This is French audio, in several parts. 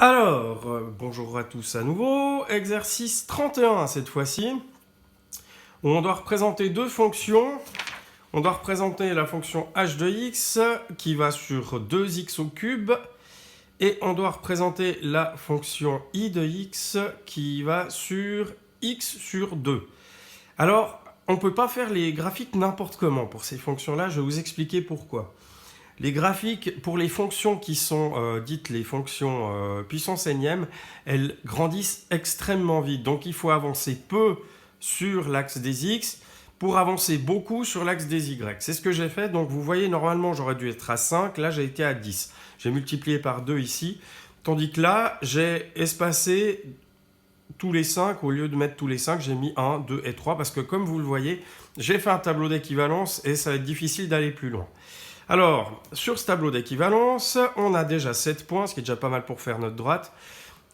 Alors, bonjour à tous à nouveau. Exercice 31 cette fois-ci, où on doit représenter deux fonctions. On doit représenter la fonction h de x qui va sur 2x au cube, et on doit représenter la fonction i de x qui va sur x sur 2. Alors, on ne peut pas faire les graphiques n'importe comment pour ces fonctions-là, je vais vous expliquer pourquoi. Les graphiques pour les fonctions qui sont dites les fonctions puissance énième, elles grandissent extrêmement vite. Donc il faut avancer peu sur l'axe des x pour avancer beaucoup sur l'axe des y. C'est ce que j'ai fait. Donc vous voyez, normalement j'aurais dû être à 5, là j'ai été à 10. J'ai multiplié par 2 ici. Tandis que là, j'ai espacé tous les 5. Au lieu de mettre tous les 5, j'ai mis 1, 2 et 3. Parce que comme vous le voyez, j'ai fait un tableau d'équivalence et ça va être difficile d'aller plus loin. Alors, sur ce tableau d'équivalence, on a déjà 7 points, ce qui est déjà pas mal pour faire notre droite.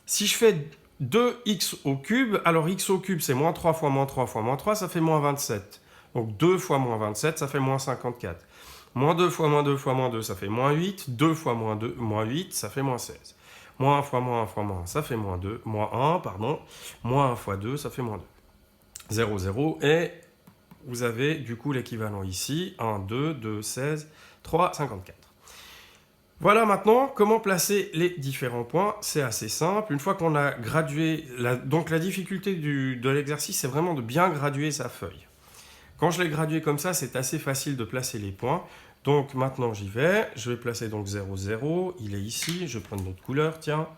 Si je fais 2x au cube, alors x au cube, c'est moins 3 fois moins 3 fois moins 3, ça fait moins 27. Donc 2 fois moins 27, ça fait moins 54. Moins 2 fois moins 2 fois moins 2, ça fait moins 8. 2 fois moins 2, moins 8, ça fait moins 16. Moins 1 fois moins 1 fois moins 1, ça fait moins 2. Moins 1, pardon. Moins 1 fois 2, ça fait moins 2. 0, 0. Et vous avez du coup l'équivalent ici. 1, 2, 2, 16, 3, 54. Voilà maintenant comment placer les différents points. C'est assez simple. Une fois qu'on a gradué, donc la difficulté de l'exercice, c'est vraiment de bien graduer sa feuille. Quand je l'ai gradué comme ça, c'est assez facile de placer les points. Donc maintenant j'y vais. Je vais placer donc 0, 0. Il est ici. Je prends une autre couleur, tiens.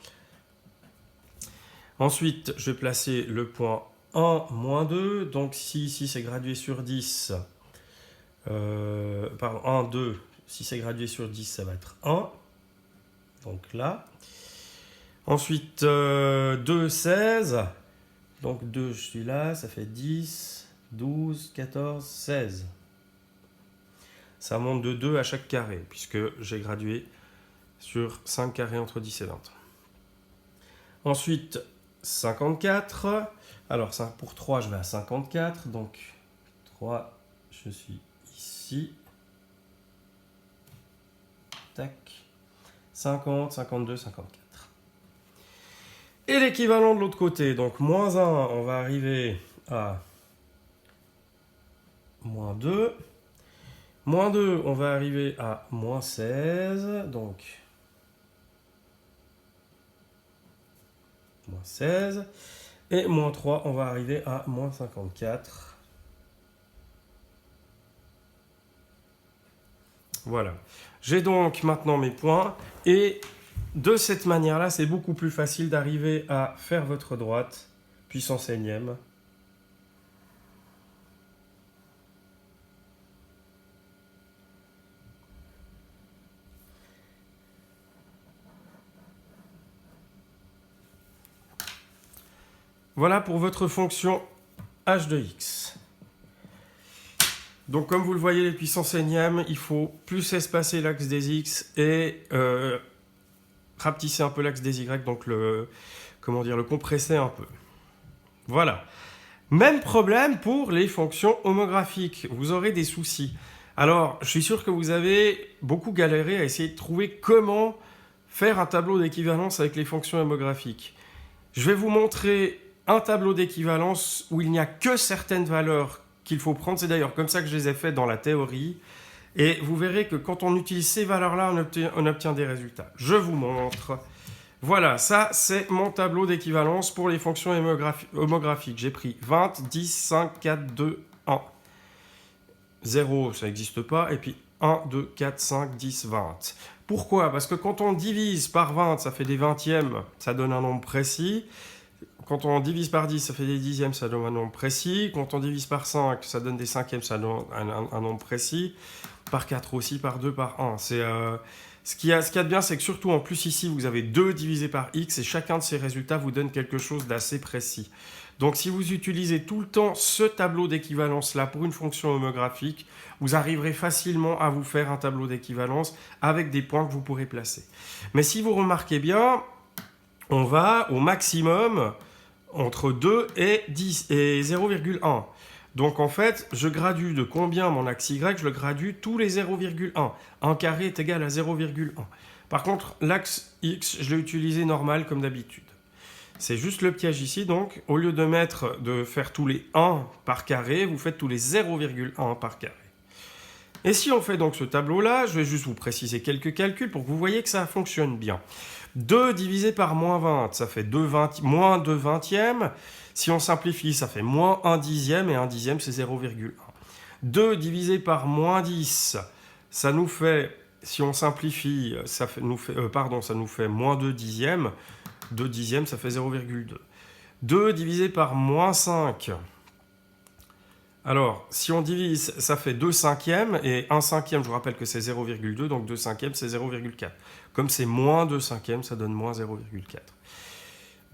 Ensuite, je vais placer le point 1, moins 2. Donc si ici c'est gradué sur 10, pardon, 1, 2. Si c'est gradué sur 10, ça va être 1. Donc là. Ensuite, 2, 16. Donc 2, je suis là. Ça fait 10, 12, 14, 16. Ça monte de 2 à chaque carré, puisque j'ai gradué sur 5 carrés entre 10 et 20. Ensuite, 54. Alors, pour 3, je vais à 54. Donc, 3, je suis ici. Tac. 50, 52, 54. Et l'équivalent de l'autre côté, donc moins 1, on va arriver à moins 2. Moins 2, on va arriver à moins 16. Donc, moins 16. Et moins 3, on va arriver à moins 54. Voilà. J'ai donc maintenant mes points. Et de cette manière-là, c'est beaucoup plus facile d'arriver à faire votre droite, puissance énième. Voilà pour votre fonction h de x. Donc comme vous le voyez, les puissances énièmes, il faut plus espacer l'axe des x et rapetisser un peu l'axe des y, donc le compresser un peu. Voilà. Même problème pour les fonctions homographiques. Vous aurez des soucis. Alors, je suis sûr que vous avez beaucoup galéré à essayer de trouver comment faire un tableau d'équivalence avec les fonctions homographiques. Je vais vous montrer un tableau d'équivalence où il n'y a que certaines valeurs qu'il faut prendre. C'est d'ailleurs comme ça que je les ai fait dans la théorie. Et vous verrez que quand on utilise ces valeurs-là, on obtient des résultats. Je vous montre. Voilà, ça c'est mon tableau d'équivalence pour les fonctions homographiques. J'ai pris 20, 10, 5, 4, 2, 1. 0, ça n'existe pas. Et puis 1, 2, 4, 5, 10, 20. Pourquoi? Parce que quand on divise par 20, ça fait des vingtièmes, ça donne un nombre précis. Quand on divise par 10, ça fait des dixièmes, ça donne un nombre précis. Quand on divise par 5, ça donne des cinquièmes, ça donne un nombre précis. Par 4 aussi, par 2, par 1. Ce qu'il y a de bien, c'est que surtout en plus ici, vous avez 2 divisé par x et chacun de ces résultats vous donne quelque chose d'assez précis. Donc si vous utilisez tout le temps ce tableau d'équivalence-là pour une fonction homographique, vous arriverez facilement à vous faire un tableau d'équivalence avec des points que vous pourrez placer. Mais si vous remarquez bien, on va au maximum entre 2 et 0,1. Donc en fait, je gradue de combien mon axe y? Je le gradue tous les 0,1. 1 carré est égal à 0,1. Par contre, l'axe X, je l'ai utilisé normal comme d'habitude. C'est juste le piège ici, donc, au lieu de faire tous les 1 par carré, vous faites tous les 0,1 par carré. Et si on fait donc ce tableau-là, je vais juste vous préciser quelques calculs pour que vous voyez que ça fonctionne bien. 2 divisé par moins 20, ça fait moins 2 vingtièmes. Si on simplifie, ça fait moins 1 dixième, et 1 dixième, c'est 0,1. 2 divisé par moins 10, ça nous fait, si on simplifie, ça nous fait moins 2 dixièmes. 2 dixièmes, ça fait 0,2. 2 divisé par moins 5. Alors, si on divise, ça fait 2 cinquièmes, et 1 cinquième, je vous rappelle que c'est 0,2, donc 2 cinquièmes, c'est 0,4. Comme c'est moins 2 cinquièmes, ça donne moins 0,4.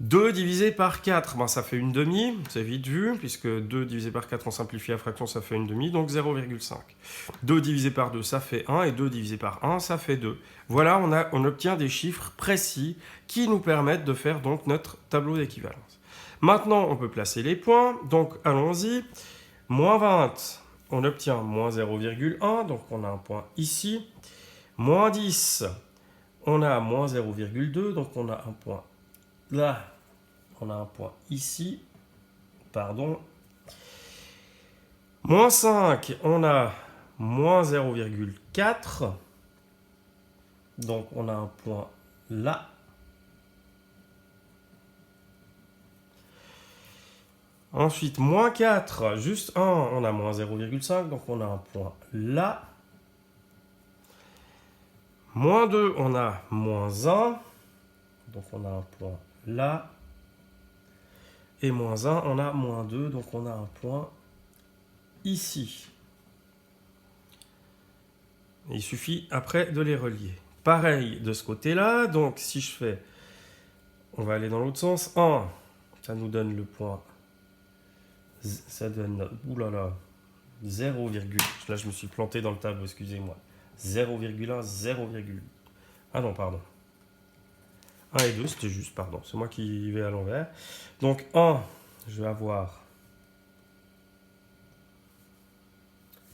2 divisé par 4, ben ça fait une demi, c'est vite vu, puisque 2 divisé par 4, on simplifie la fraction, ça fait une demi, donc 0,5. 2 divisé par 2, ça fait 1, et 2 divisé par 1, ça fait 2. Voilà, on obtient des chiffres précis qui nous permettent de faire donc notre tableau d'équivalence. Maintenant, on peut placer les points, donc allons-y. Moins 20, on obtient moins 0,1, donc on a un point ici. Moins 10, on a moins 0,2, donc on a un point là. On a un point ici. Pardon. Moins 5, on a moins 0,4. Donc on a un point là. Ensuite, moins 4, juste 1, on a moins 0,5, donc on a un point là. Moins 2, on a moins 1, donc on a un point là. Et moins 1, on a moins 2, donc on a un point ici. Il suffit après de les relier. Pareil de ce côté-là, donc si je fais, on va aller dans l'autre sens, 1, ça nous donne le point, ça donne, oulala, 0, là je me suis planté dans le tableau, excusez-moi, 0,1, 0, ah non, pardon. 1 et 2, c'était juste, pardon, c'est moi qui vais à l'envers. Donc 1, je vais avoir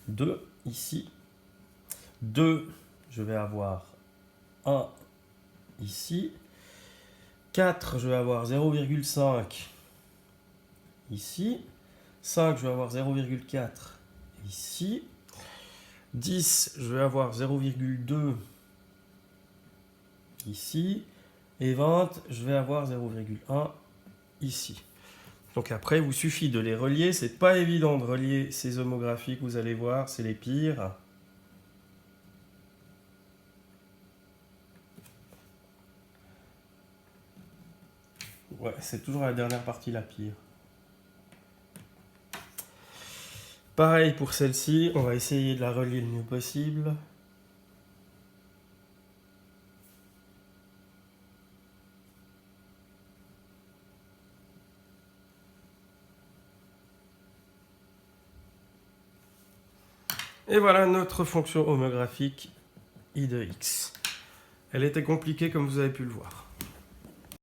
2 ici. 2, je vais avoir 1 ici. 4, je vais avoir 0,5 ici. 5, je vais avoir 0,4 ici. 10, je vais avoir 0,2 ici. Et 20, je vais avoir 0,1 ici. Donc après, il vous suffit de les relier. C'est pas évident de relier ces homographies que vous allez voir, c'est les pires. Ouais, c'est toujours la dernière partie la pire. Pareil pour celle-ci, on va essayer de la relier le mieux possible. Et voilà notre fonction homographique I de x. Elle était compliquée comme vous avez pu le voir.